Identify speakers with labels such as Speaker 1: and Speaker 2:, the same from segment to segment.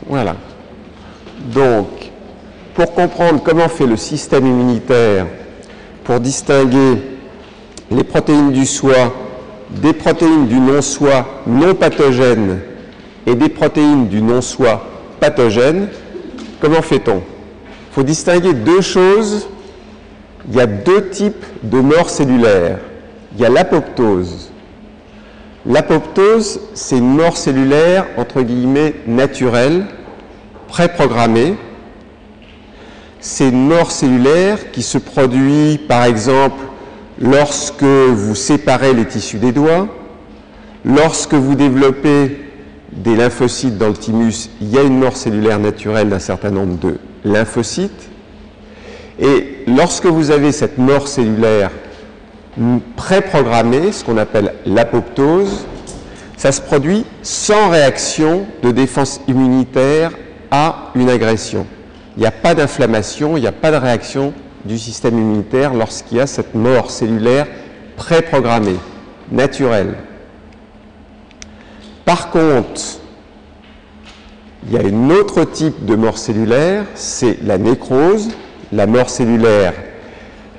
Speaker 1: Voilà. Donc, pour comprendre comment fait le système immunitaire pour distinguer les protéines du soi des protéines du non-soi non pathogènes et des protéines du non-soi pathogènes, comment fait-on? Il faut distinguer deux choses. Il y a deux types de mort cellulaire. Il y a l'apoptose. L'apoptose, c'est une mort cellulaire, entre guillemets, naturelle, préprogrammée. C'est une mort cellulaire qui se produit, par exemple, lorsque vous séparez les tissus des doigts, lorsque vous développez des lymphocytes dans le thymus, il y a une mort cellulaire naturelle d'un certain nombre de lymphocytes. Et lorsque vous avez cette mort cellulaire préprogrammée, ce qu'on appelle l'apoptose, ça se produit sans réaction de défense immunitaire à une agression. Il n'y a pas d'inflammation, il n'y a pas de réaction du système immunitaire lorsqu'il y a cette mort cellulaire préprogrammée, naturelle. Par contre, il y a un autre type de mort cellulaire, c'est la nécrose, la mort cellulaire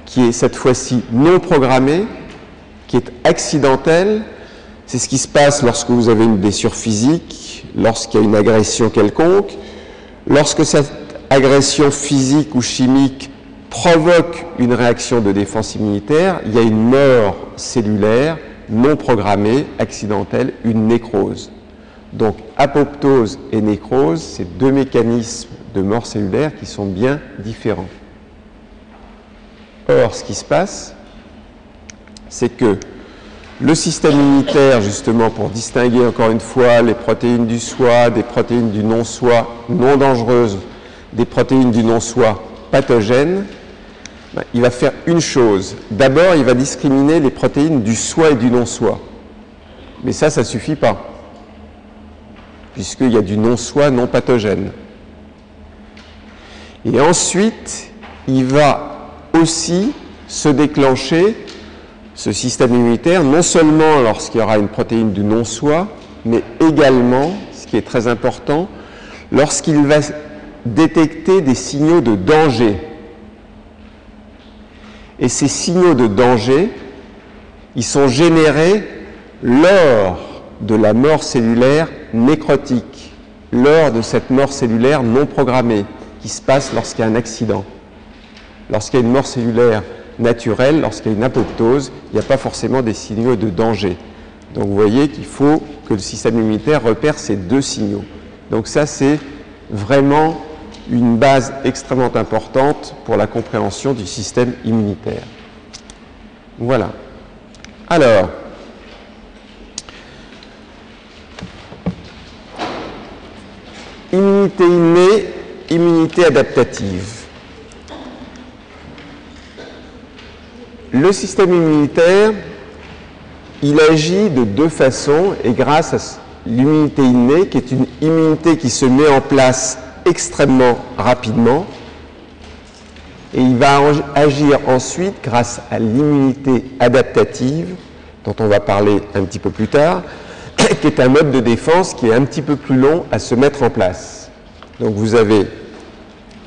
Speaker 1: qui est cette fois-ci non programmée, qui est accidentelle. C'est ce qui se passe lorsque vous avez une blessure physique, lorsqu'il y a une agression quelconque, lorsque cette agression physique ou chimique provoque une réaction de défense immunitaire, il y a une mort cellulaire non programmée, accidentelle, une nécrose. Donc apoptose et nécrose, c'est deux mécanismes de mort cellulaire qui sont bien différents. Or, ce qui se passe, c'est que le système immunitaire, justement, pour distinguer encore une fois les protéines du soi, des protéines du non-soi non dangereuses, des protéines du non-soi pathogènes, il va faire une chose. D'abord, il va discriminer les protéines du soi et du non-soi. Mais ça ne suffit pas, puisqu'il y a du non-soi non pathogène. Et ensuite, il va aussi se déclencher ce système immunitaire, non seulement lorsqu'il y aura une protéine du non-soi, mais également, ce qui est très important, lorsqu'il va détecter des signaux de danger. Et ces signaux de danger, ils sont générés lors de la mort cellulaire nécrotique, lors de cette mort cellulaire non programmée, qui se passe lorsqu'il y a un accident. Lorsqu'il y a une mort cellulaire naturelle, lorsqu'il y a une apoptose, il n'y a pas forcément des signaux de danger. Donc vous voyez qu'il faut que le système immunitaire repère ces deux signaux. Donc ça, c'est vraiment une base extrêmement importante pour la compréhension du système immunitaire. Voilà. Alors, immunité innée, immunité adaptative. Le système immunitaire, il agit de deux façons et grâce à l'immunité innée, qui est une immunité qui se met en place extrêmement rapidement, et il va agir ensuite grâce à l'immunité adaptative, dont on va parler un petit peu plus tard, qui est un mode de défense qui est un petit peu plus long à se mettre en place. Donc vous avez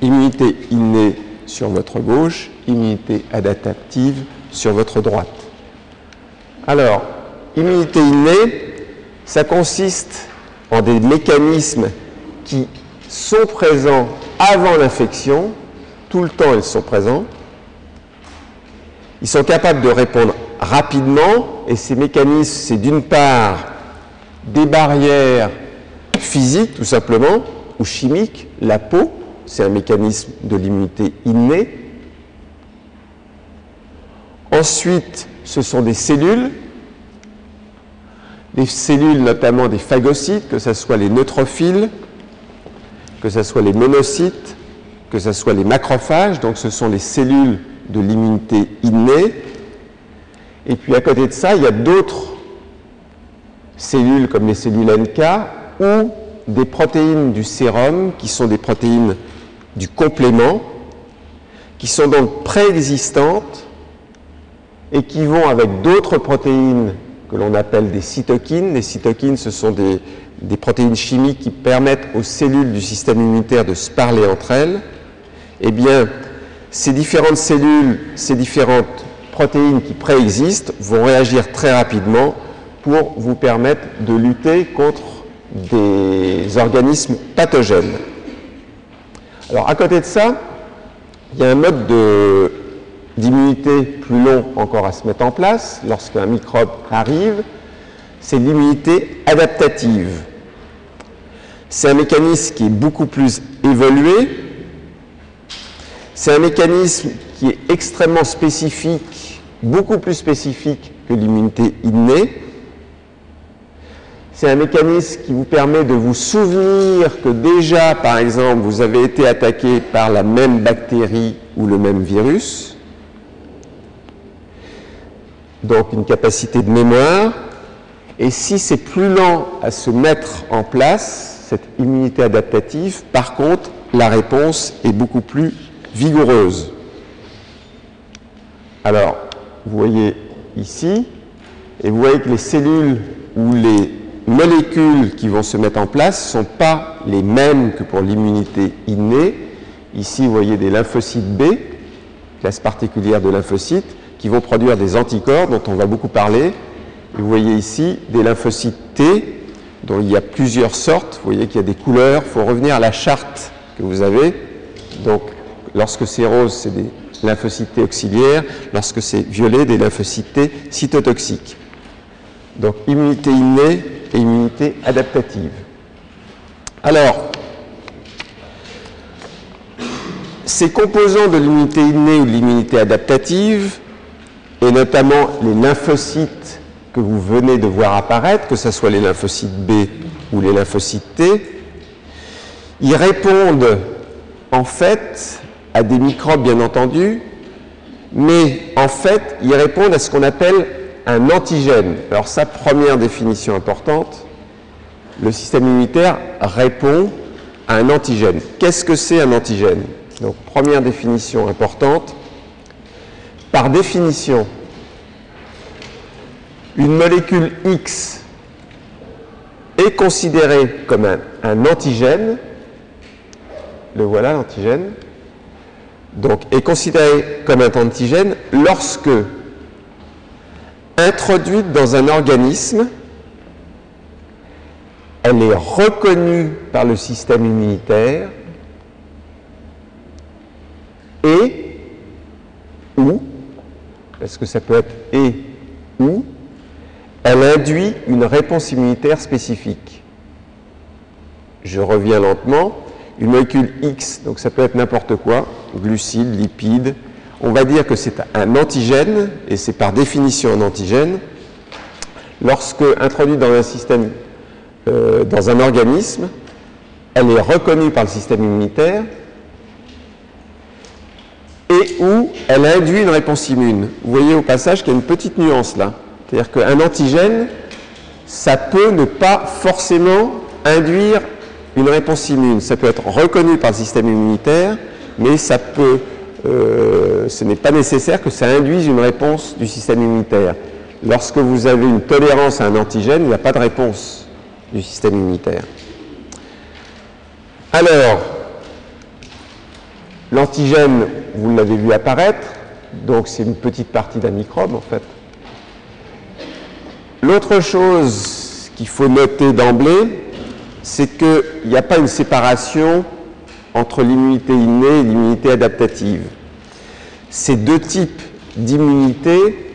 Speaker 1: immunité innée sur votre gauche, immunité adaptative sur votre droite. Alors, immunité innée, ça consiste en des mécanismes qui sont présents avant l'infection, tout le temps ils sont présents. Ils sont capables de répondre rapidement et ces mécanismes, c'est d'une part des barrières physiques tout simplement ou chimiques, la peau, c'est un mécanisme de l'immunité innée. Ensuite, ce sont des cellules notamment des phagocytes, que ce soit les neutrophiles, que ce soit les monocytes, que ce soit les macrophages, donc ce sont les cellules de l'immunité innée. Et puis à côté de ça, il y a d'autres cellules comme les cellules NK ou des protéines du sérum qui sont des protéines du complément, qui sont donc préexistantes et qui vont avec d'autres protéines que l'on appelle des cytokines. Les cytokines, ce sont des des protéines chimiques qui permettent aux cellules du système immunitaire de se parler entre elles, eh bien, ces différentes cellules, ces différentes protéines qui préexistent vont réagir très rapidement pour vous permettre de lutter contre des organismes pathogènes. Alors, à côté de ça, il y a un mode d'immunité plus long encore à se mettre en place lorsqu'un microbe arrive, c'est l'immunité adaptative. C'est un mécanisme qui est beaucoup plus évolué, c'est un mécanisme qui est extrêmement spécifique, beaucoup plus spécifique que l'immunité innée. C'est un mécanisme qui vous permet de vous souvenir que déjà, par exemple, vous avez été attaqué par la même bactérie ou le même virus. Donc une capacité de mémoire. Et si c'est plus lent à se mettre en place, cette immunité adaptative, par contre, la réponse est beaucoup plus vigoureuse. Alors, vous voyez ici, et vous voyez que les cellules ou les molécules qui vont se mettre en place ne sont pas les mêmes que pour l'immunité innée. Ici, vous voyez des lymphocytes B, classe particulière de lymphocytes, qui vont produire des anticorps dont on va beaucoup parler. Et vous voyez ici des lymphocytes T, dont il y a plusieurs sortes. Vous voyez qu'il y a des couleurs. Il faut revenir à la charte que vous avez. Donc, lorsque c'est rose, c'est des lymphocytes T auxiliaires. Lorsque c'est violet, des lymphocytes T cytotoxiques. Donc, immunité innée et immunité adaptative. Alors, ces composants de l'immunité innée ou de l'immunité adaptative, et notamment les lymphocytes que vous venez de voir apparaître, que ce soit les lymphocytes B ou les lymphocytes T, ils répondent en fait à des microbes, bien entendu, mais en fait, ils répondent à ce qu'on appelle un antigène. Alors ça, première définition importante, le système immunitaire répond à un antigène. Qu'est-ce que c'est un antigène? Donc première définition importante, par définition, une molécule X est considérée comme un antigène, le voilà l'antigène, donc est considérée comme un antigène lorsque introduite dans un organisme, elle est reconnue par le système immunitaire et ou, parce que ça peut être et ou, elle induit une réponse immunitaire spécifique. Je reviens lentement. Une molécule X, donc ça peut être n'importe quoi, glucides, lipides. On va dire que c'est un antigène, et c'est par définition un antigène. Lorsque introduite dans un système, dans un organisme, elle est reconnue par le système immunitaire et où elle induit une réponse immune. Vous voyez au passage qu'il y a une petite nuance là. C'est-à-dire qu'un antigène, ça peut ne pas forcément induire une réponse immune. Ça peut être reconnu par le système immunitaire, mais ça peut, ce n'est pas nécessaire que ça induise une réponse du système immunitaire. Lorsque vous avez une tolérance à un antigène, il n'y a pas de réponse du système immunitaire. Alors, l'antigène, vous l'avez vu apparaître, donc c'est une petite partie d'un microbe en fait. L'autre chose qu'il faut noter d'emblée, c'est qu'il n'y a pas une séparation entre l'immunité innée et l'immunité adaptative. Ces deux types d'immunité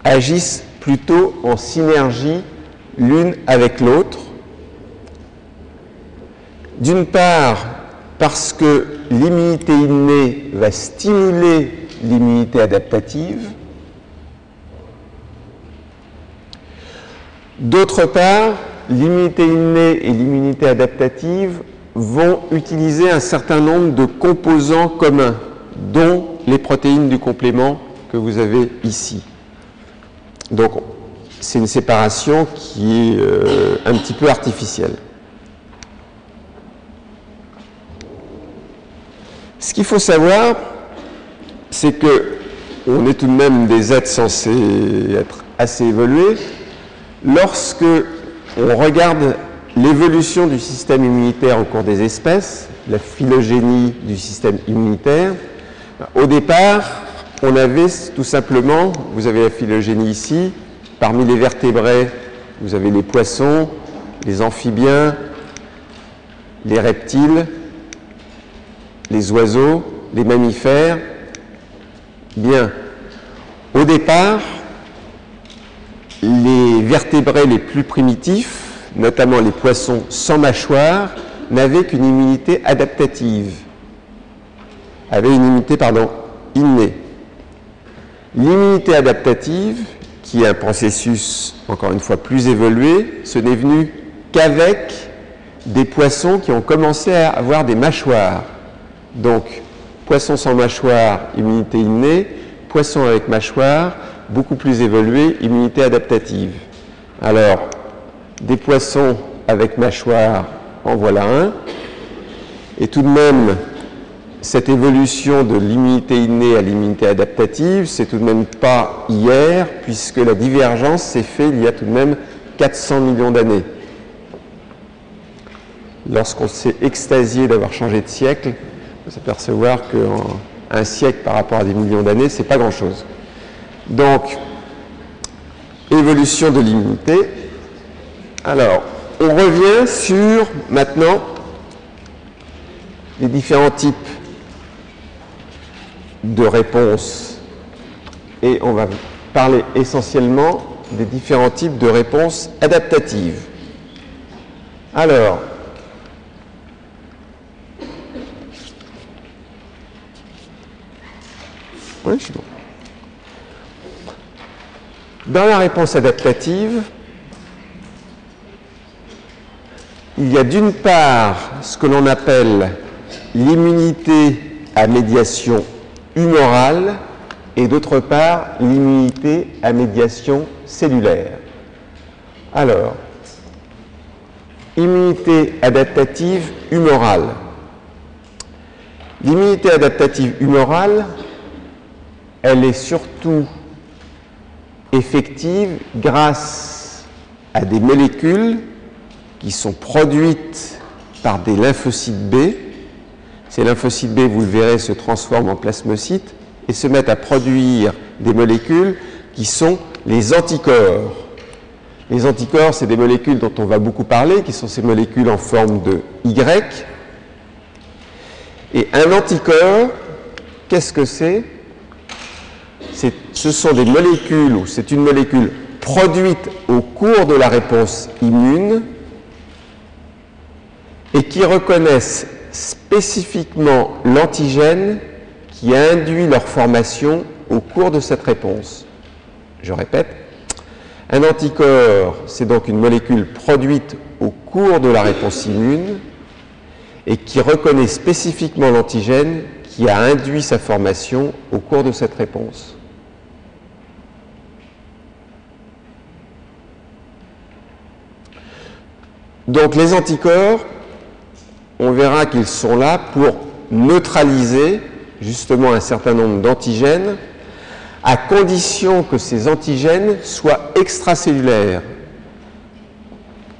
Speaker 1: agissent plutôt en synergie l'une avec l'autre. D'une part, parce que l'immunité innée va stimuler l'immunité adaptative. D'autre part, l'immunité innée et l'immunité adaptative vont utiliser un certain nombre de composants communs, dont les protéines du complément que vous avez ici. Donc, c'est une séparation qui est un petit peu artificielle. Ce qu'il faut savoir, c'est que on est tout de même des êtres censés être assez évolués. Lorsque on regarde l'évolution du système immunitaire au cours des espèces, la phylogénie du système immunitaire. Au départ, on avait tout simplement, vous avez la phylogénie ici, parmi les vertébrés, vous avez les poissons, les amphibiens, les reptiles, les oiseaux, les mammifères. Bien, au départ, les vertébrés les plus primitifs, notamment les poissons sans mâchoire, n'avaient qu'une immunité adaptative, avaient une immunité, innée. L'immunité adaptative, qui est un processus, encore une fois, plus évolué, ce n'est venu qu'avec des poissons qui ont commencé à avoir des mâchoires. Donc, poissons sans mâchoire, immunité innée, poissons avec mâchoire, beaucoup plus évolué, immunité adaptative. Alors, des poissons avec mâchoire, en voilà un. Et tout de même, cette évolution de l'immunité innée à l'immunité adaptative, c'est tout de même pas hier, puisque la divergence s'est faite il y a tout de même 400 millions d'années. Lorsqu'on s'est extasié d'avoir changé de siècle, on peut s'apercevoir qu'un siècle par rapport à des millions d'années, c'est pas grand-chose. Donc, évolution de l'immunité. Alors, on revient sur, maintenant, les différents types de réponses. Et on va parler essentiellement des différents types de réponses adaptatives. Alors, oui, je suis bon. Dans la réponse adaptative, il y a d'une part ce que l'on appelle l'immunité à médiation humorale et d'autre part l'immunité à médiation cellulaire. Alors, immunité adaptative humorale. L'immunité adaptative humorale, elle est surtout effective grâce à des molécules qui sont produites par des lymphocytes B. Ces lymphocytes B, vous le verrez, se transforment en plasmocytes et se mettent à produire des molécules qui sont les anticorps. Les anticorps, c'est des molécules dont on va beaucoup parler, qui sont ces molécules en forme de Y. Et un anticorps, qu'est-ce que c'est ? Ce sont des molécules, ou c'est une molécule produite au cours de la réponse immune et qui reconnaissent spécifiquement l'antigène qui a induit leur formation au cours de cette réponse. Je répète, un anticorps, c'est donc une molécule produite au cours de la réponse immune et qui reconnaît spécifiquement l'antigène qui a induit sa formation au cours de cette réponse. Donc les anticorps, on verra qu'ils sont là pour neutraliser justement un certain nombre d'antigènes à condition que ces antigènes soient extracellulaires.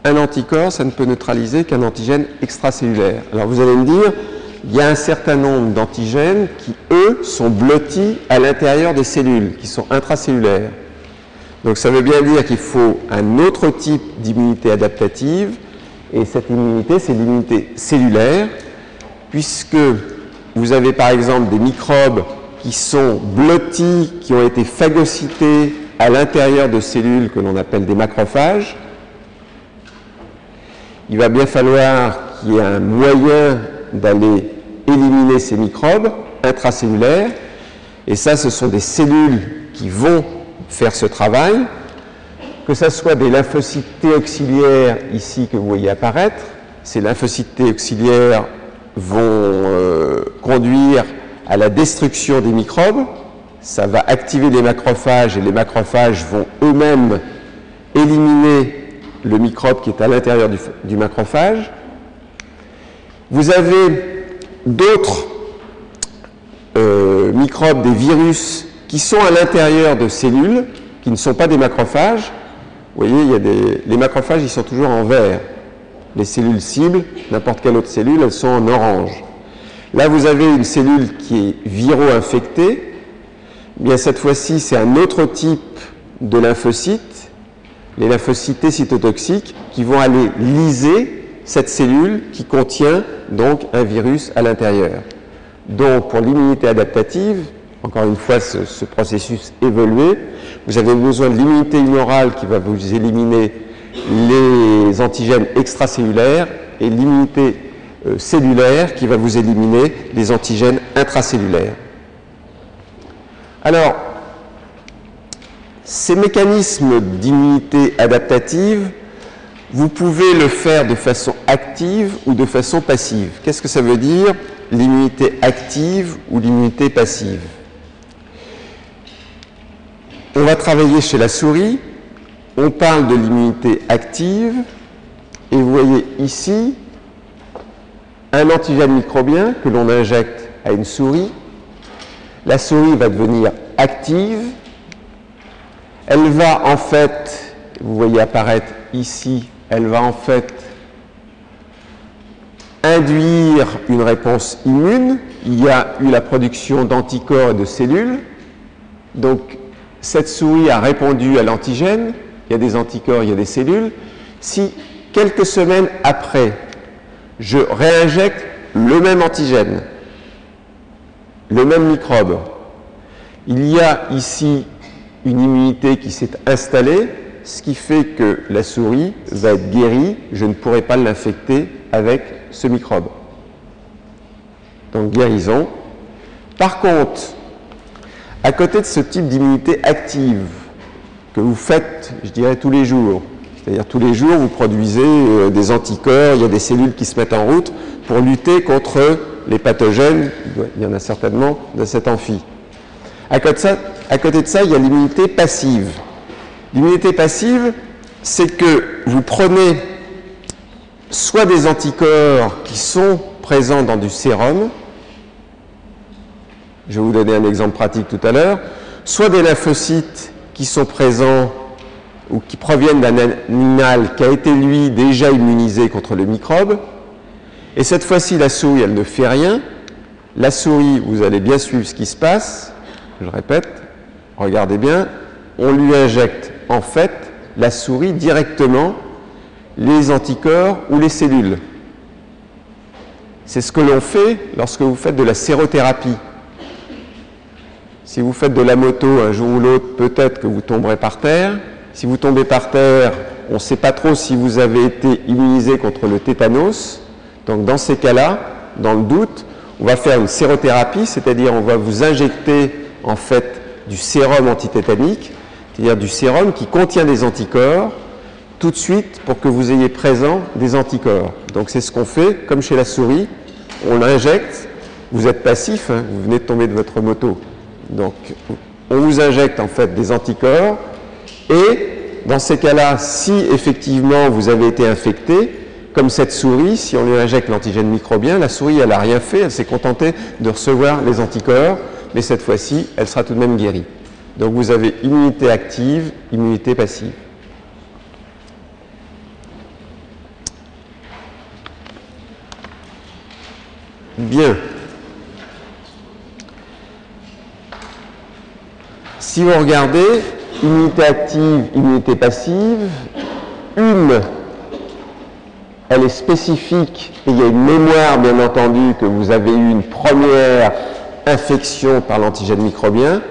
Speaker 1: Un anticorps, ça ne peut neutraliser qu'un antigène extracellulaire. Alors vous allez me dire, il y a un certain nombre d'antigènes qui, eux, sont blottis à l'intérieur des cellules, qui sont intracellulaires. Donc ça veut bien dire qu'il faut un autre type d'immunité adaptative, et cette immunité, c'est l'immunité cellulaire, puisque vous avez par exemple des microbes qui sont blottis, qui ont été phagocytés à l'intérieur de cellules que l'on appelle des macrophages. Il va bien falloir qu'il y ait un moyen d'aller éliminer ces microbes intracellulaires, et ça, ce sont des cellules qui vont faire ce travail, que ce soit des lymphocytes T auxiliaires ici que vous voyez apparaître. Ces lymphocytes T auxiliaires vont conduire à la destruction des microbes. Ça va activer les macrophages et les macrophages vont eux-mêmes éliminer le microbe qui est à l'intérieur du macrophage. Vous avez d'autres microbes, des virus, qui sont à l'intérieur de cellules, qui ne sont pas des macrophages. Vous voyez, les macrophages, ils sont toujours en vert. Les cellules cibles, n'importe quelle autre cellule, elles sont en orange. Là, vous avez une cellule qui est viro-infectée. Bien, cette fois-ci, c'est un autre type de lymphocytes, les lymphocytes T cytotoxiques, qui vont aller liser cette cellule qui contient donc un virus à l'intérieur. Donc, pour l'immunité adaptative, encore une fois, ce processus évolué, vous avez besoin de l'immunité humorale qui va vous éliminer les antigènes extracellulaires et l'immunité cellulaire qui va vous éliminer les antigènes intracellulaires. Alors, ces mécanismes d'immunité adaptative, vous pouvez le faire de façon active ou de façon passive. Qu'est-ce que ça veut dire, l'immunité active ou l'immunité passive? On va travailler chez la souris, on parle de l'immunité active, et vous voyez ici un antigène microbien que l'on injecte à une souris. La souris va devenir active. Elle va en fait, vous voyez apparaître ici, elle va en fait induire une réponse immune. Il y a eu la production d'anticorps et de cellules. Donc, cette souris a répondu à l'antigène. Il y a des anticorps, il y a des cellules. Si, quelques semaines après, je réinjecte le même antigène, le même microbe, il y a ici une immunité qui s'est installée, ce qui fait que la souris va être guérie, je ne pourrai pas l'infecter avec ce microbe. Donc guérison. Par contre, à côté de ce type d'immunité active que vous faites, je dirais, tous les jours, c'est-à-dire tous les jours vous produisez des anticorps, il y a des cellules qui se mettent en route pour lutter contre les pathogènes, il y en a certainement dans cet amphi. À côté de ça, il y a l'immunité passive. L'immunité passive, c'est que vous prenez soit des anticorps qui sont présents dans du sérum, je vais vous donner un exemple pratique tout à l'heure, soit des lymphocytes qui sont présents ou qui proviennent d'un animal qui a été, lui, déjà immunisé contre le microbe. Et cette fois-ci, la souris, elle ne fait rien. La souris, vous allez bien suivre ce qui se passe. Je répète, regardez bien, on lui injecte en fait la souris directement les anticorps ou les cellules. C'est ce que l'on fait lorsque vous faites de la sérothérapie. Si vous faites de la moto un jour ou l'autre, peut-être que vous tomberez par terre. Si vous tombez par terre, on ne sait pas trop si vous avez été immunisé contre le tétanos. Donc dans ces cas-là, dans le doute, on va faire une sérothérapie, c'est-à-dire on va vous injecter en fait du sérum antitétanique, c'est-à-dire du sérum qui contient des anticorps, tout de suite pour que vous ayez présent des anticorps. Donc c'est ce qu'on fait, comme chez la souris, on l'injecte, vous êtes passif, hein, vous venez de tomber de votre moto. Donc on vous injecte en fait des anticorps et dans ces cas-là, si effectivement vous avez été infecté, comme cette souris, si on lui injecte l'antigène microbien, la souris elle n'a rien fait, elle s'est contentée de recevoir les anticorps, mais cette fois-ci, elle sera tout de même guérie. Donc vous avez immunité active, immunité passive. Bien. Si vous regardez, immunité active, immunité passive, une, elle est spécifique et il y a une mémoire, bien entendu, que vous avez eu une première infection par l'antigène microbien.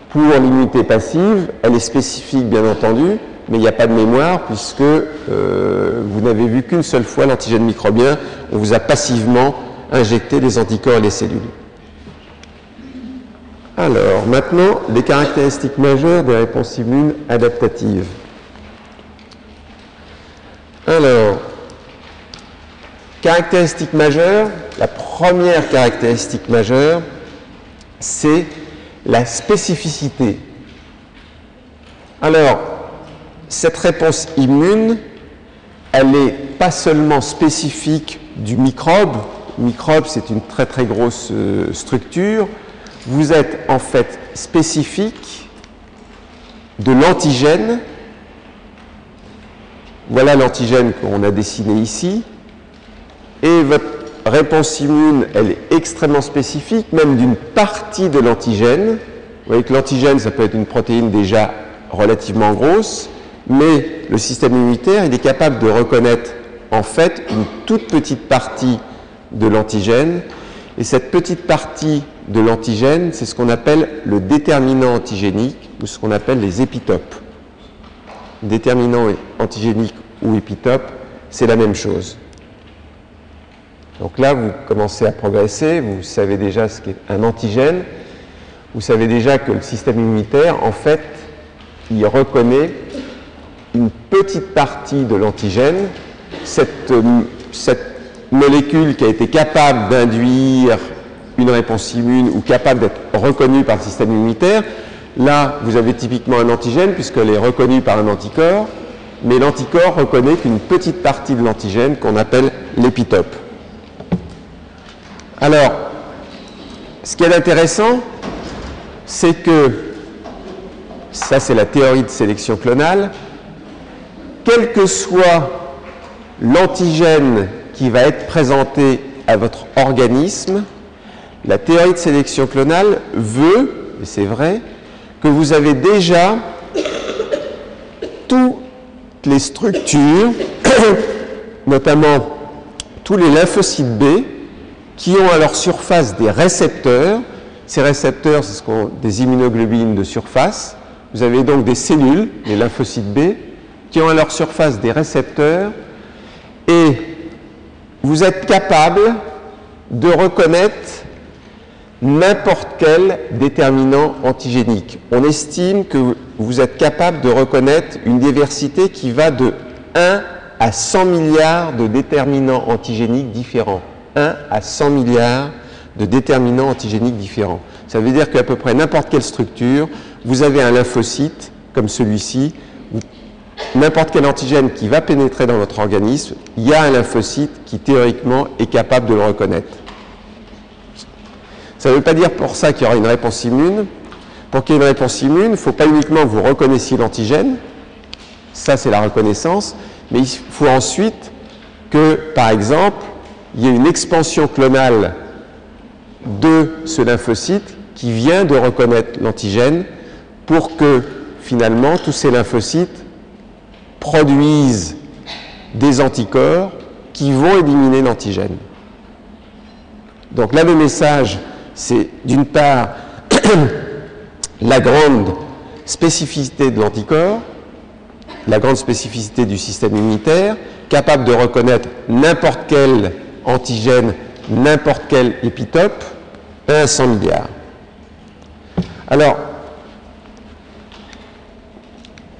Speaker 1: Pour l'immunité passive, elle est spécifique, bien entendu, mais il n'y a pas de mémoire puisque vous n'avez vu qu'une seule fois l'antigène microbien. On vous a passivement injecté les anticorps et les cellules. Alors, maintenant, les caractéristiques majeures des réponses immunes adaptatives. Alors, caractéristique majeure, la première caractéristique majeure, c'est la spécificité. Alors, cette réponse immune, elle n'est pas seulement spécifique du microbe. Le microbe, c'est une très très grosse structure. Vous êtes en fait spécifique de l'antigène Voilà l'antigène qu'on a dessiné ici. Et votre réponse immune, elle est extrêmement spécifique, même d'une partie de l'antigène. Vous voyez que l'antigène, ça peut être une protéine déjà relativement grosse, mais le système immunitaire, il est capable de reconnaître en fait une toute petite partie de l'antigène. Et cette petite partie de l'antigène, c'est ce qu'on appelle le déterminant antigénique, ou ce qu'on appelle les épitopes. Déterminant antigénique ou épitope, c'est la même chose. Donc là, vous commencez à progresser, vous savez déjà ce qu'est un antigène, vous savez déjà que le système immunitaire, en fait, il reconnaît une petite partie de l'antigène, cette molécule qui a été capable d'induire une réponse immune ou capable d'être reconnue par le système immunitaire. Là, vous avez typiquement un antigène puisqu'elle est reconnue par un anticorps, mais l'anticorps reconnaît qu'une petite partie de l'antigène qu'on appelle l'épitope. Alors, ce qui est intéressant, c'est que, ça c'est la théorie de sélection clonale, quel que soit l'antigène qui va être présenté à votre organisme, la théorie de sélection clonale veut, et c'est vrai, que vous avez déjà toutes les structures, notamment tous les lymphocytes B, qui ont à leur surface des récepteurs. Ces récepteurs, c'est des immunoglobulines de surface. Vous avez donc des cellules, les lymphocytes B, qui ont à leur surface des récepteurs, et vous êtes capable de reconnaître n'importe quel déterminant antigénique. On estime que vous êtes capable de reconnaître une diversité qui va de 1 à 100 milliards de déterminants antigéniques différents. 1 à 100 milliards de déterminants antigéniques différents. Ça veut dire qu'à peu près n'importe quelle structure, vous avez un lymphocyte, comme celui-ci, n'importe quel antigène qui va pénétrer dans votre organisme, il y a un lymphocyte qui théoriquement est capable de le reconnaître. Ça ne veut pas dire pour ça qu'il y aura une réponse immune. Pour qu'il y ait une réponse immune, il ne faut pas uniquement que vous reconnaissiez l'antigène, ça c'est la reconnaissance, mais il faut ensuite que, par exemple, il y ait une expansion clonale de ce lymphocyte qui vient de reconnaître l'antigène pour que, finalement, tous ces lymphocytes produisent des anticorps qui vont éliminer l'antigène. Donc là, le message, c'est d'une part la grande spécificité de l'anticorps, la grande spécificité du système immunitaire, capable de reconnaître n'importe quel antigène, n'importe quel épitope, 1 à 100 milliards. Alors,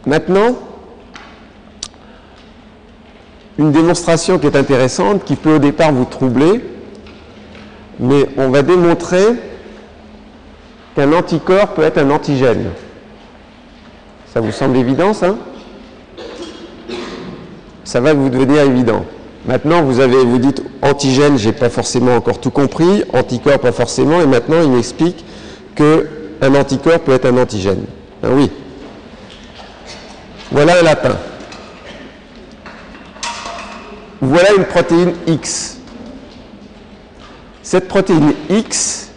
Speaker 1: maintenant, une démonstration qui est intéressante, qui peut au départ vous troubler, mais on va démontrer qu'un anticorps peut être un antigène. Ça vous semble évident, ça? Ça va vous devenir évident. Maintenant, vous dites antigène, j'ai pas forcément encore tout compris, anticorps pas forcément, et maintenant il m'explique qu'un anticorps peut être un antigène. Ah oui. Voilà un lapin. Voilà une protéine X. Cette protéine X,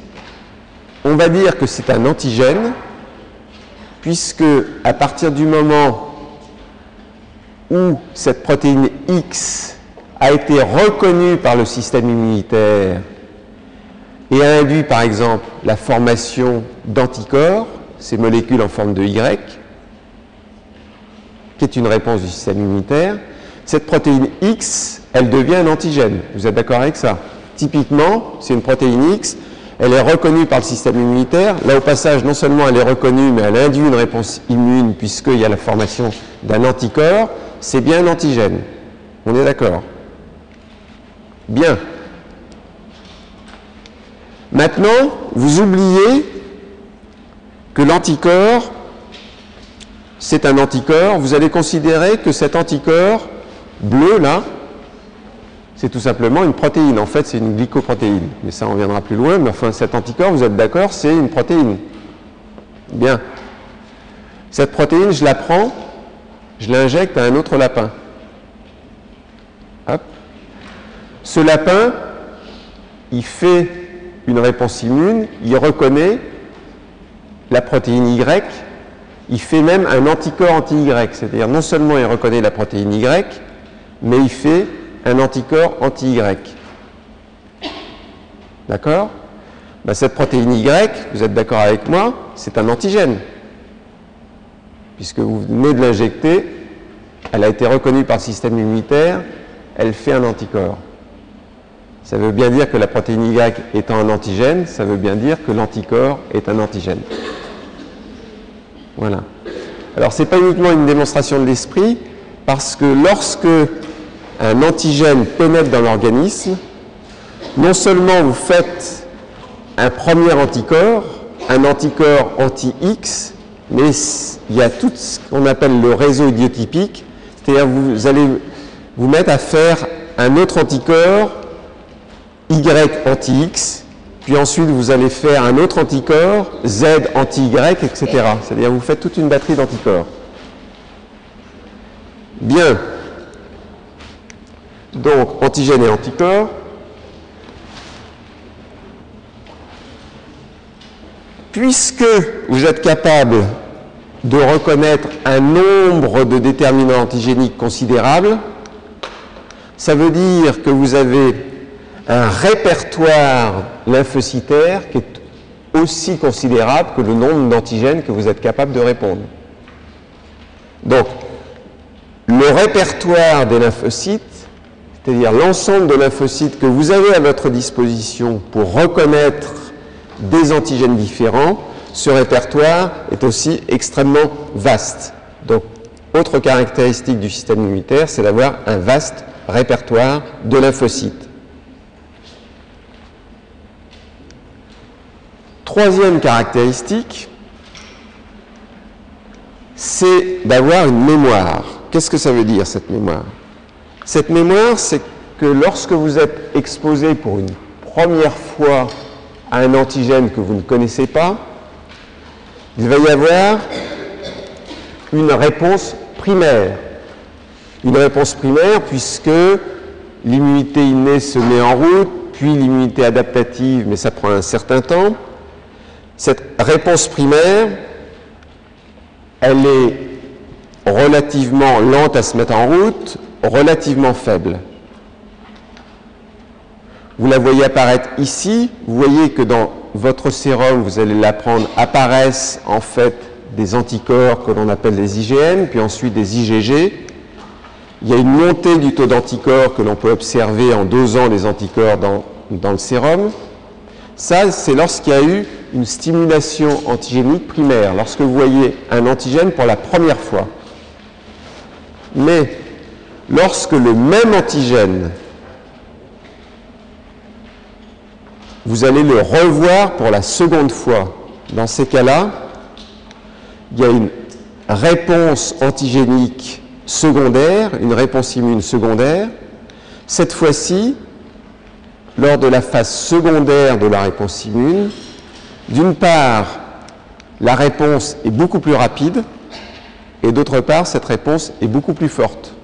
Speaker 1: on va dire que c'est un antigène, puisque à partir du moment où cette protéine X a été reconnue par le système immunitaire et a induit par exemple la formation d'anticorps, ces molécules en forme de Y, qui est une réponse du système immunitaire, cette protéine X, elle devient un antigène. Vous êtes d'accord avec ça? Typiquement, c'est une protéine X, elle est reconnue par le système immunitaire. Là, au passage, non seulement elle est reconnue, mais elle induit une réponse immune puisqu'il y a la formation d'un anticorps. C'est bien un antigène. On est d'accord? Bien. Maintenant, vous oubliez que l'anticorps, c'est un anticorps. Vous allez considérer que cet anticorps bleu, là, c'est tout simplement une protéine. En fait, c'est une glycoprotéine. Mais ça, on reviendra plus loin. Mais enfin, cet anticorps, vous êtes d'accord, c'est une protéine. Bien. Cette protéine, je la prends, je l'injecte à un autre lapin. Ce lapin, il fait une réponse immune, il reconnaît la protéine Y, il fait même un anticorps anti-Y, c'est-à-dire non seulement il reconnaît la protéine Y, mais il fait un anticorps anti-Y. D'accord? Ben, cette protéine Y, vous êtes d'accord avec moi, c'est un antigène. Puisque vous venez de l'injecter, elle a été reconnue par le système immunitaire, elle fait un anticorps. Ça veut bien dire que la protéine Y étant un antigène, ça veut bien dire que l'anticorps est un antigène. Voilà. Alors, ce n'est pas uniquement une démonstration de l'esprit, parce que lorsque un antigène pénètre dans l'organisme, non seulement vous faites un premier anticorps, un anticorps anti-X, mais il y a tout ce qu'on appelle le réseau idiotypique, c'est-à-dire vous allez vous mettre à faire un autre anticorps Y anti-X, puis ensuite vous allez faire un autre anticorps Z anti-Y, etc. C'est-à-dire vous faites toute une batterie d'anticorps. Bien. Donc, antigène et anticorps. Puisque vous êtes capable de reconnaître un nombre de déterminants antigéniques considérables, ça veut dire que vous avez un répertoire lymphocytaire qui est aussi considérable que le nombre d'antigènes que vous êtes capable de répondre. Donc, le répertoire des lymphocytes, c'est-à-dire l'ensemble de lymphocytes que vous avez à votre disposition pour reconnaître des antigènes différents, ce répertoire est aussi extrêmement vaste. Donc, autre caractéristique du système immunitaire, c'est d'avoir un vaste répertoire de lymphocytes. Troisième caractéristique, c'est d'avoir une mémoire. Qu'est-ce que ça veut dire, cette mémoire? Cette mémoire, c'est que lorsque vous êtes exposé pour une première fois à un antigène que vous ne connaissez pas, il va y avoir une réponse primaire. Une réponse primaire puisque l'immunité innée se met en route, puis l'immunité adaptative, mais ça prend un certain temps. Cette réponse primaire, elle est relativement lente à se mettre en route, relativement faible. Vous la voyez apparaître ici. Vous voyez que dans votre sérum, vous allez l'apprendre, apparaissent en fait des anticorps que l'on appelle les IgM, puis ensuite des IgG. Il y a une montée du taux d'anticorps que l'on peut observer en dosant les anticorps dans le sérum. Ça, c'est lorsqu'il y a eu une stimulation antigénique primaire, lorsque vous voyez un antigène pour la première fois. Mais lorsque le même antigène, vous allez le revoir pour la seconde fois, dans ces cas-là, il y a une réponse antigénique secondaire, une réponse immune secondaire. Cette fois-ci, lors de la phase secondaire de la réponse immune, d'une part, la réponse est beaucoup plus rapide, et d'autre part, cette réponse est beaucoup plus forte.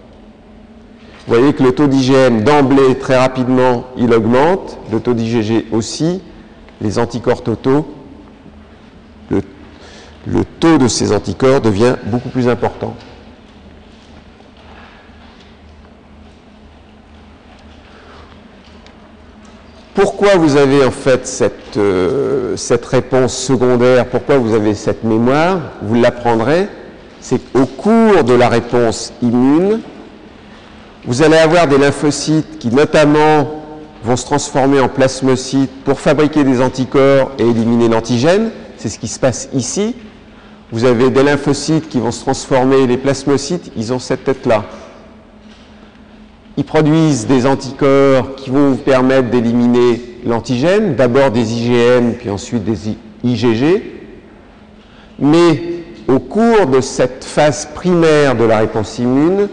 Speaker 1: Vous voyez que le taux d'IgM d'emblée, très rapidement, il augmente, le taux d'IgG aussi, les anticorps totaux, le taux de ces anticorps devient beaucoup plus important. Pourquoi vous avez en fait cette réponse secondaire, pourquoi vous avez cette mémoire? Vous l'apprendrez, c'est qu'au cours de la réponse immune, vous allez avoir des lymphocytes qui notamment vont se transformer en plasmocytes pour fabriquer des anticorps et éliminer l'antigène. C'est ce qui se passe ici. Vous avez des lymphocytes qui vont se transformer, les plasmocytes, ils ont cette tête-là. Ils produisent des anticorps qui vont vous permettre d'éliminer l'antigène, d'abord des IgM, puis ensuite des IgG. Mais au cours de cette phase primaire de la réponse immune,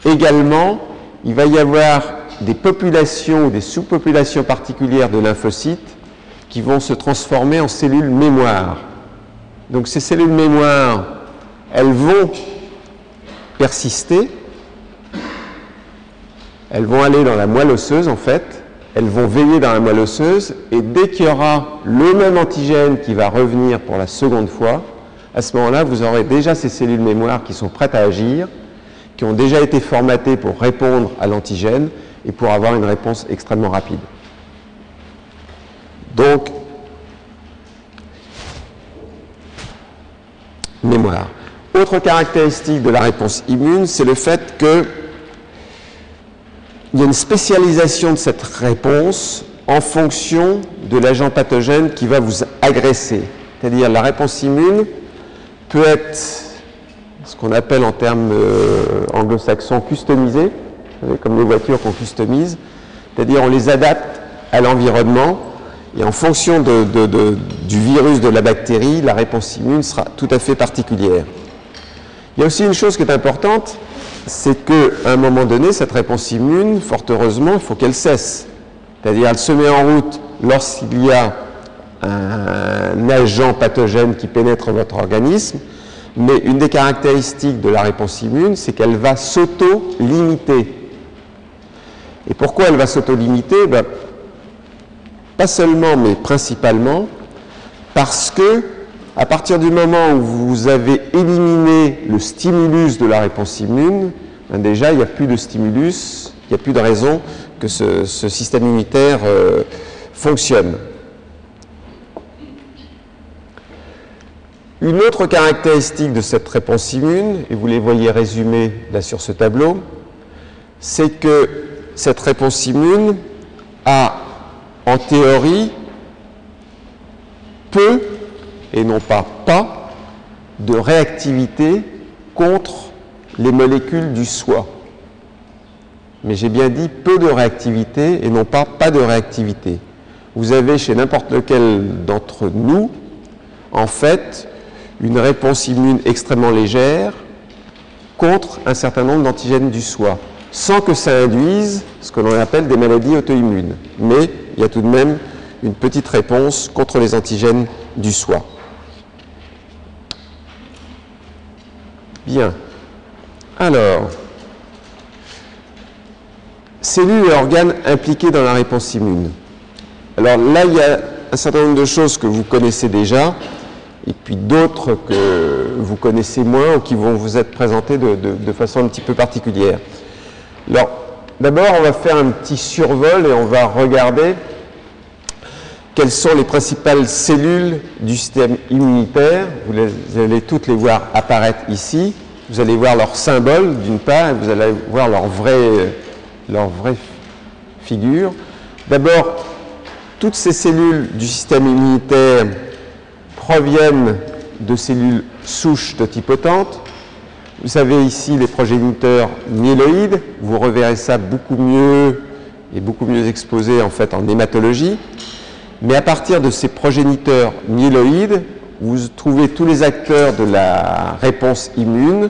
Speaker 1: également, il va y avoir des populations ou des sous-populations particulières de lymphocytes qui vont se transformer en cellules mémoire. Donc ces cellules mémoire, elles vont persister elles vont aller dans la moelle osseuse en fait, elles vont veiller dans la moelle osseuse et dès qu'il y aura le même antigène qui va revenir pour la seconde fois, à ce moment-là, vous aurez déjà ces cellules mémoire qui sont prêtes à agir, qui ont déjà été formatées pour répondre à l'antigène et pour avoir une réponse extrêmement rapide. Donc, mémoire. Autre caractéristique de la réponse immune, c'est le fait qu'il y a une spécialisation de cette réponse en fonction de l'agent pathogène qui va vous agresser. C'est-à-dire la réponse immune peut être ce qu'on appelle en termes anglo-saxons customisée, comme les voitures qu'on customise, c'est-à-dire on les adapte à l'environnement et en fonction du virus, de la bactérie, la réponse immune sera tout à fait particulière. Il y a aussi une chose qui est importante, c'est qu'à un moment donné, cette réponse immune, fort heureusement, il faut qu'elle cesse. C'est-à-dire elle se met en route lorsqu'il y a un agent pathogène qui pénètre votre organisme, mais une des caractéristiques de la réponse immune, c'est qu'elle va s'auto-limiter. Et pourquoi elle va s'auto-limiter? Pas seulement, mais principalement, parce que à partir du moment où vous avez éliminé le stimulus de la réponse immune, déjà il n'y a plus de stimulus, il n'y a plus de raison que ce système immunitaire fonctionne. Une autre caractéristique de cette réponse immune, et vous les voyez résumées là sur ce tableau, c'est que cette réponse immune a en théorie peu, et non pas de réactivité contre les molécules du soi. Mais j'ai bien dit peu de réactivité et non pas de réactivité. Vous avez chez n'importe lequel d'entre nous, en fait, une réponse immune extrêmement légère contre un certain nombre d'antigènes du soi, sans que ça induise ce que l'on appelle des maladies auto-immunes. Mais il y a tout de même une petite réponse contre les antigènes du soi. Bien. Alors, cellules et organes impliqués dans la réponse immune. Alors là, il y a un certain nombre de choses que vous connaissez déjà, et puis d'autres que vous connaissez moins ou qui vont vous être présentées de façon un petit peu particulière. Alors, d'abord, on va faire un petit survol et on va regarder quelles sont les principales cellules du système immunitaire. Vous allez toutes les voir apparaître ici. Vous allez voir leur symbole d'une part, et vous allez voir leur vraie figure. D'abord, toutes ces cellules du système immunitaire proviennent de cellules souches totipotentes. Vous avez ici les progéniteurs myéloïdes. Vous reverrez ça beaucoup mieux et beaucoup mieux exposé en fait en hématologie. Mais à partir de ces progéniteurs myéloïdes, vous trouvez tous les acteurs de la réponse immune,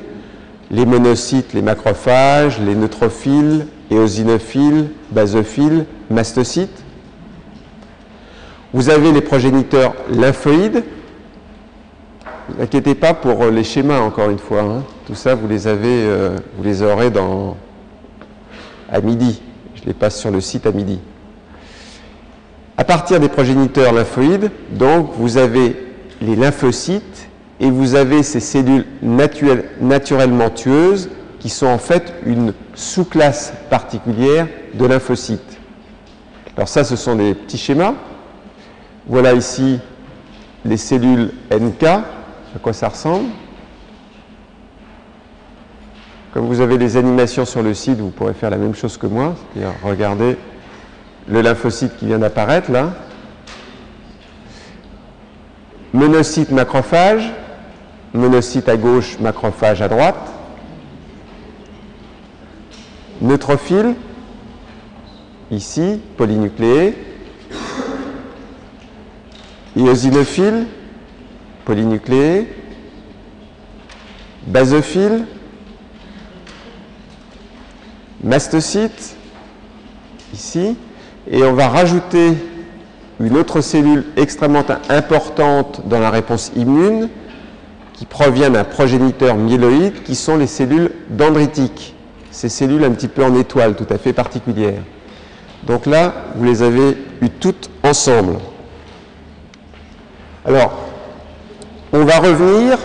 Speaker 1: les monocytes, les macrophages, les neutrophiles, éosinophiles, basophiles, mastocytes. Vous avez les progéniteurs lymphoïdes. Ne vous inquiétez pas pour les schémas, encore une fois. Hein. Tout ça, vous les aurez à midi. Je les passe sur le site à midi. À partir des progéniteurs lymphoïdes, donc, vous avez les lymphocytes et vous avez ces cellules naturellement tueuses qui sont en fait une sous-classe particulière de lymphocytes. Alors ça, ce sont des petits schémas. Voilà ici les cellules NK, à quoi ça ressemble. Comme vous avez les animations sur le site, vous pourrez faire la même chose que moi, c'est-à-dire regarder le lymphocyte qui vient d'apparaître là. Monocyte, macrophage, monocyte à gauche, macrophage à droite. Neutrophile, ici, polynucléé. Éosinophile, polynucléé. Basophile. Mastocyte, ici. Et on va rajouter une autre cellule extrêmement importante dans la réponse immune qui provient d'un progéniteur myéloïde qui sont les cellules dendritiques. ces cellules un petit peu en étoile, tout à fait particulières. Donc là, vous les avez eues toutes ensemble. Alors, on va revenir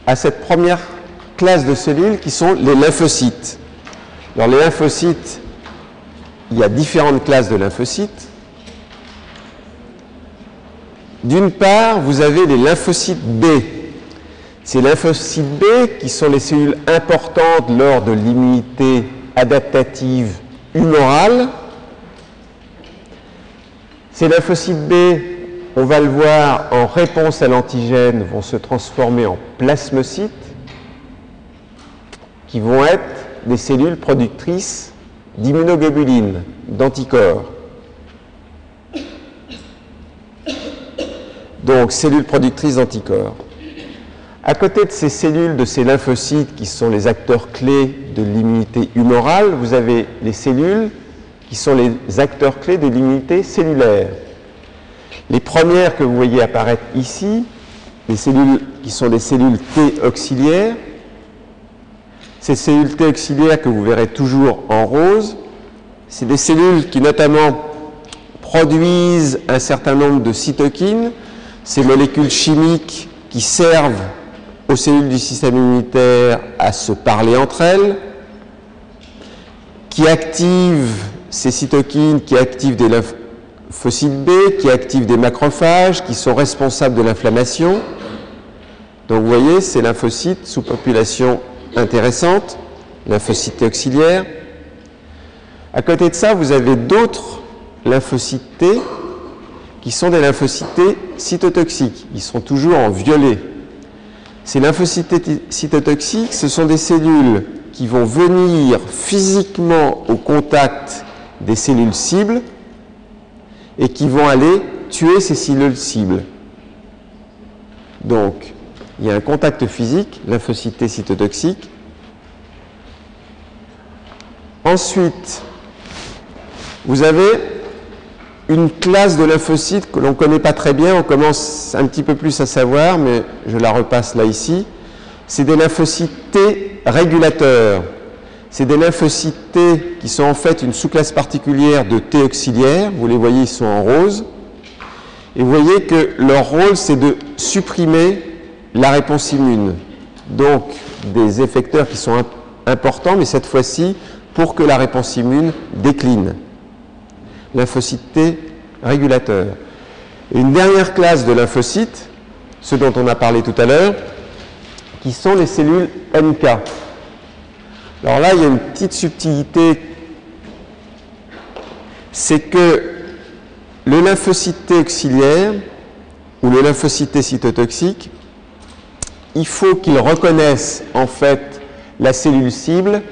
Speaker 1: à cette première classe de cellules qui sont les lymphocytes. Alors les lymphocytes, il y a différentes classes de lymphocytes. D'une part, vous avez les lymphocytes B. Ces lymphocytes B qui sont les cellules importantes lors de l'immunité adaptative humorale. Ces lymphocytes B, on va le voir, en réponse à l'antigène, vont se transformer en plasmocytes qui vont être des cellules productrices d'immunoglobulines, d'anticorps. Donc, cellules productrices d'anticorps. À côté de ces cellules, de ces lymphocytes qui sont les acteurs clés de l'immunité humorale, vous avez les cellules qui sont les acteurs clés de l'immunité cellulaire. Les premières que vous voyez apparaître ici, les cellules qui sont des cellules T auxiliaires, ces cellules T auxiliaires que vous verrez toujours en rose, c'est des cellules qui notamment produisent un certain nombre de cytokines, ces molécules chimiques qui servent aux cellules du système immunitaire à se parler entre elles, qui activent ces cytokines, qui activent des lymphocytes B, qui activent des macrophages, qui sont responsables de l'inflammation. Donc vous voyez, ces lymphocytes sous population intéressante, lymphocytes auxiliaires. À côté de ça, vous avez d'autres lymphocytes T qui sont des lymphocytes T cytotoxiques. Ils sont toujours en violet. Ces lymphocytes T cytotoxiques, ce sont des cellules qui vont venir physiquement au contact des cellules cibles et qui vont aller tuer ces cellules cibles. Donc, il y a un contact physique, lymphocyte T cytotoxique. Ensuite, vous avez une classe de lymphocytes que l'on ne connaît pas très bien, on commence un petit peu plus à savoir, mais je la repasse là ici. C'est des lymphocytes T régulateurs. C'est des lymphocytes T qui sont en fait une sous-classe particulière de T auxiliaires. Vous les voyez, ils sont en rose. Et vous voyez que leur rôle, c'est de supprimer la réponse immune. Donc, des effecteurs qui sont importants, mais cette fois-ci, pour que la réponse immune décline. Lymphocytes T régulateurs. Et une dernière classe de lymphocytes, ceux dont on a parlé tout à l'heure, qui sont les cellules NK. Alors là, il y a une petite subtilité, c'est que le lymphocyte T auxiliaire ou le lymphocyte T cytotoxique, il faut qu'il reconnaisse en fait la cellule cible,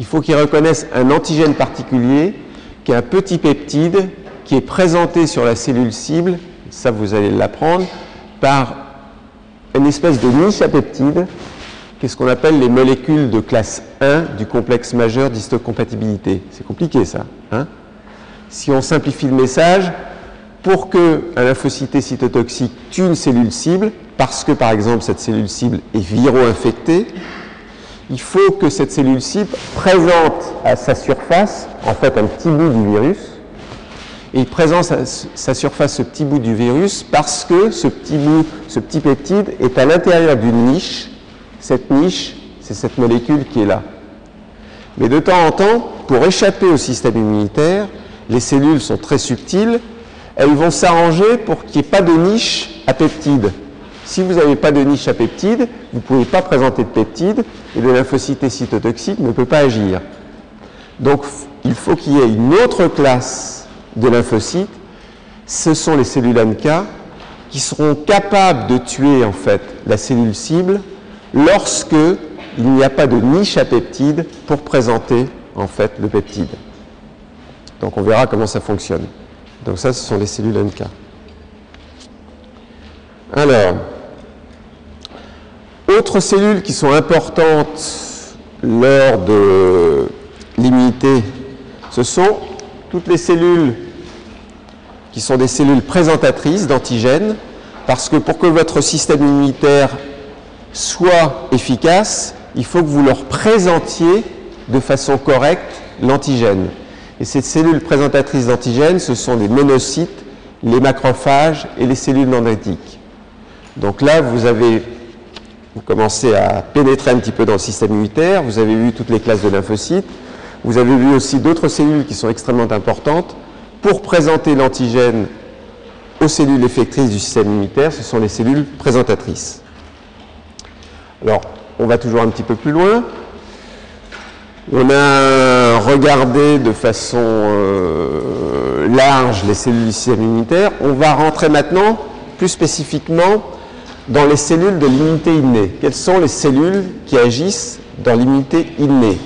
Speaker 1: il faut qu'il reconnaisse un antigène particulier qui est un petit peptide qui est présenté sur la cellule cible, ça vous allez l'apprendre, par une espèce de niche à peptides, qui est ce qu'on appelle les molécules de classe 1 du complexe majeur d'histocompatibilité. C'est compliqué ça, hein? Si on simplifie le message, pour qu'un lymphocyte T cytotoxique tue une cellule cible, parce que par exemple cette cellule cible est viro-infectée, il faut que cette cellule cible présente à sa surface, en fait, un petit bout du virus. Et il présente à sa surface ce petit bout du virus parce que ce petit bout, ce petit peptide est à l'intérieur d'une niche. Cette niche, c'est cette molécule qui est là. Mais de temps en temps, pour échapper au système immunitaire, les cellules sont très subtiles, elles vont s'arranger pour qu'il n'y ait pas de niche à peptides. Si vous n'avez pas de niche à peptides, vous ne pouvez pas présenter de peptides et le lymphocyte T cytotoxique ne peut pas agir. Donc, il faut qu'il y ait une autre classe de lymphocytes. Ce sont les cellules NK qui seront capables de tuer en fait la cellule cible lorsque il n'y a pas de niche à peptides pour présenter en fait le peptide. Donc, on verra comment ça fonctionne. Donc ça, ce sont les cellules NK. Alors, autres cellules qui sont importantes lors de l'immunité, ce sont toutes les cellules qui sont des cellules présentatrices d'antigènes, parce que pour que votre système immunitaire soit efficace, il faut que vous leur présentiez de façon correcte l'antigène. Et ces cellules présentatrices d'antigènes, ce sont les monocytes, les macrophages et les cellules dendritiques. Donc là, vous commencez à pénétrer un petit peu dans le système immunitaire, vous avez vu toutes les classes de lymphocytes, vous avez vu aussi d'autres cellules qui sont extrêmement importantes. Pour présenter l'antigène aux cellules effectrices du système immunitaire, ce sont les cellules présentatrices. Alors, on va toujours un petit peu plus loin. On a regardé de façon large les cellules du système immunitaire. On va rentrer maintenant plus spécifiquement dans les cellules de l'immunité innée. Quelles sont les cellules qui agissent dans l'immunité innée?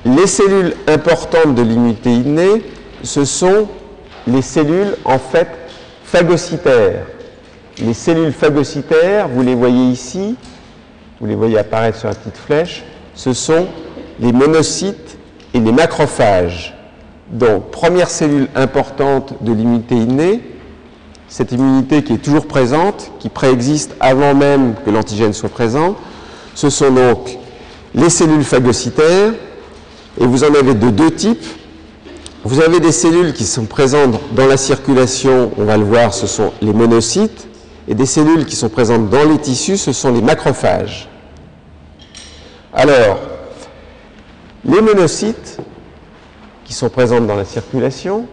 Speaker 1: Les cellules importantes de l'immunité innée, ce sont les cellules en fait phagocytaires. Les cellules phagocytaires, vous les voyez ici, vous les voyez apparaître sur la petite flèche, ce sont les monocytes et les macrophages. Donc, première cellule importante de l'immunité innée, cette immunité qui est toujours présente, qui préexiste avant même que l'antigène soit présent, ce sont donc les cellules phagocytaires, et vous en avez de deux types. Vous avez des cellules qui sont présentes dans la circulation, on va le voir, ce sont les monocytes, et des cellules qui sont présentes dans les tissus, ce sont les macrophages. Alors, les monocytes qui sont présents dans la circulation,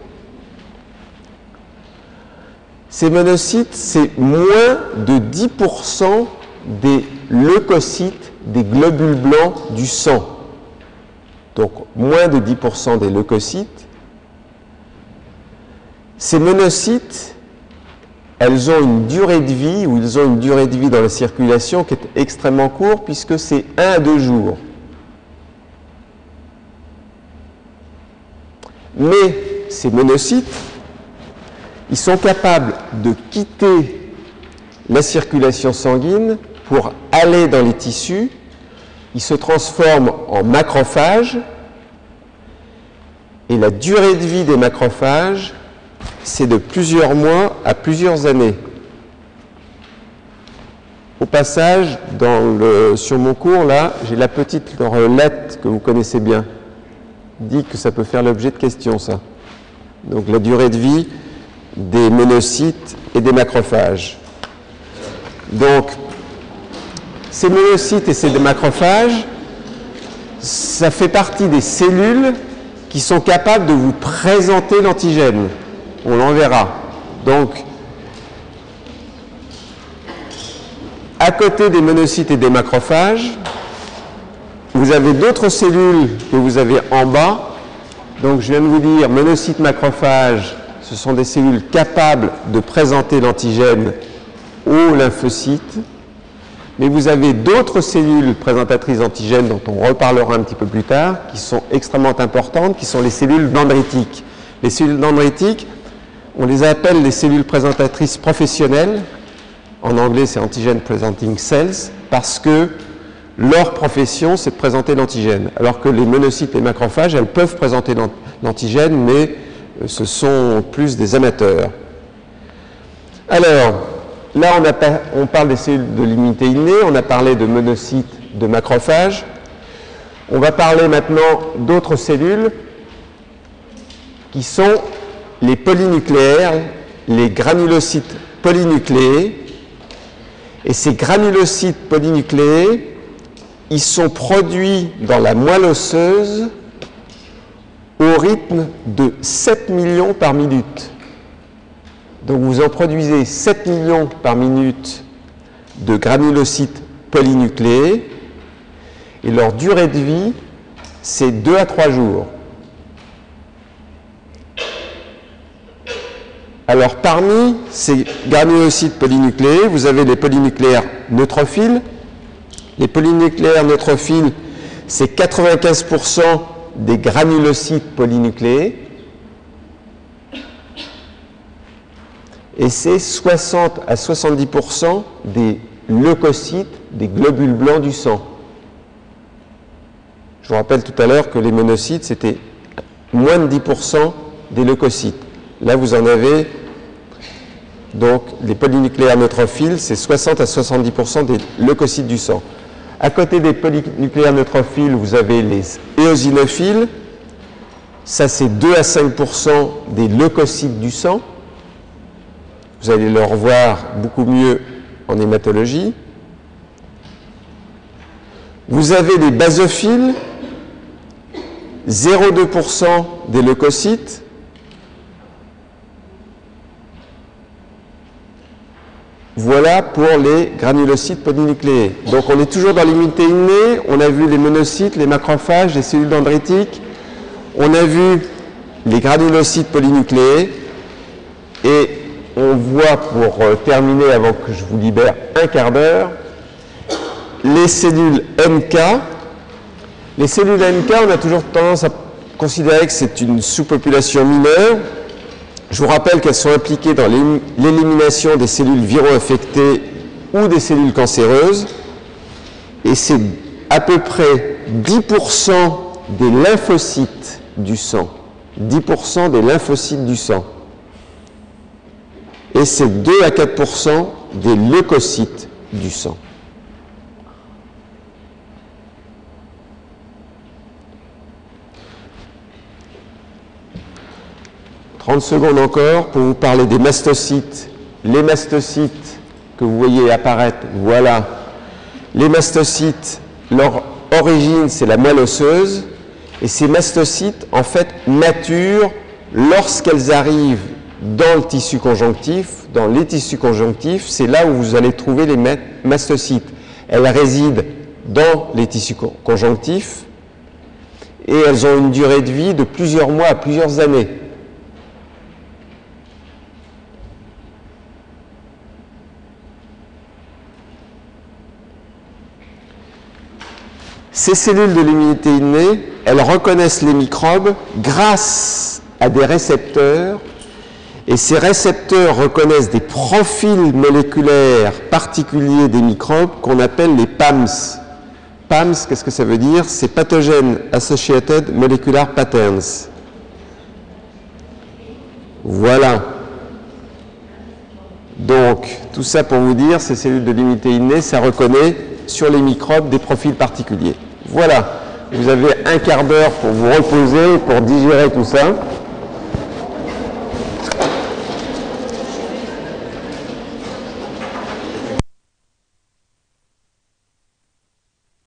Speaker 1: ces monocytes, c'est moins de 10% des leucocytes, des globules blancs du sang. Donc, moins de 10% des leucocytes. Ces monocytes, elles ont une durée de vie, ou ils ont une durée de vie dans la circulation qui est extrêmement courte, puisque c'est 1 à 2 jours. Mais ces monocytes, ils sont capables de quitter la circulation sanguine pour aller dans les tissus. Ils se transforment en macrophages, et la durée de vie des macrophages, c'est de plusieurs mois à plusieurs années. Au passage, sur mon cours, là, j'ai la petite lettre que vous connaissez bien. Dit que ça peut faire l'objet de questions, ça. Donc la durée de vie des monocytes et des macrophages. Donc, ces monocytes et ces macrophages, ça fait partie des cellules qui sont capables de vous présenter l'antigène. On l'en verra. Donc, à côté des monocytes et des macrophages, vous avez d'autres cellules que vous avez en bas. Donc, je viens de vous dire, monocytes, macrophages, ce sont des cellules capables de présenter l'antigène aux lymphocytes. Mais vous avez d'autres cellules présentatrices d'antigènes dont on reparlera un petit peu plus tard, qui sont extrêmement importantes, qui sont les cellules dendritiques. Les cellules dendritiques, on les appelle les cellules présentatrices professionnelles. En anglais, c'est antigen presenting cells, parce que leur profession, c'est de présenter l'antigène. Alors que les monocytes et les macrophages, elles peuvent présenter l'antigène, mais ce sont plus des amateurs. Alors, là, on parle des cellules de l'immunité innée, on a parlé de monocytes, de macrophages. On va parler maintenant d'autres cellules qui sont les polynucléaires, les granulocytes polynucléés. Et ces granulocytes polynucléés, ils sont produits dans la moelle osseuse au rythme de 7 millions par minute. Donc vous en produisez 7 millions par minute de granulocytes polynucléés et leur durée de vie, c'est 2 à 3 jours. Alors parmi ces granulocytes polynucléés, vous avez les polynucléaires neutrophiles. Les polynucléaires neutrophiles, c'est 95% des granulocytes polynucléés. Et c'est 60 à 70% des leucocytes, des globules blancs du sang. Je vous rappelle tout à l'heure que les monocytes, c'était moins de 10% des leucocytes. Là, vous en avez, donc, les polynucléaires neutrophiles, c'est 60 à 70% des leucocytes du sang. À côté des polynucléaires neutrophiles, vous avez les éosinophiles. Ça, c'est 2 à 5% des leucocytes du sang. Vous allez le revoir beaucoup mieux en hématologie. Vous avez les basophiles, 0,2% des leucocytes. Voilà pour les granulocytes polynucléés. Donc on est toujours dans l'immunité innée. On a vu les monocytes, les macrophages, les cellules dendritiques. On a vu les granulocytes polynucléés. Et on voit, pour terminer avant que je vous libère un quart d'heure, les cellules NK. Les cellules NK, on a toujours tendance à considérer que c'est une sous-population mineure. Je vous rappelle qu'elles sont impliquées dans l'élimination des cellules viro-infectées ou des cellules cancéreuses. Et c'est à peu près 10% des lymphocytes du sang. 10% des lymphocytes du sang. Et c'est 2 à 4% des leucocytes du sang. « 30 secondes encore pour vous parler des mastocytes. Les mastocytes que vous voyez apparaître, voilà. Les mastocytes, leur origine, c'est la moelle osseuse. Et ces mastocytes, en fait, maturent lorsqu'elles arrivent dans le tissu conjonctif. Dans les tissus conjonctifs, c'est là où vous allez trouver les mastocytes. Elles résident dans les tissus conjonctifs et elles ont une durée de vie de plusieurs mois à plusieurs années. Ces cellules de l'immunité innée, elles reconnaissent les microbes grâce à des récepteurs, et ces récepteurs reconnaissent des profils moléculaires particuliers des microbes qu'on appelle les PAMS. PAMS, qu'est-ce que ça veut dire? C'est Pathogen Associated Molecular Patterns. Voilà. Donc, tout ça pour vous dire, ces cellules de l'immunité innée, ça reconnaît sur les microbes des profils particuliers. Voilà, vous avez un quart d'heure pour vous reposer, pour digérer tout ça.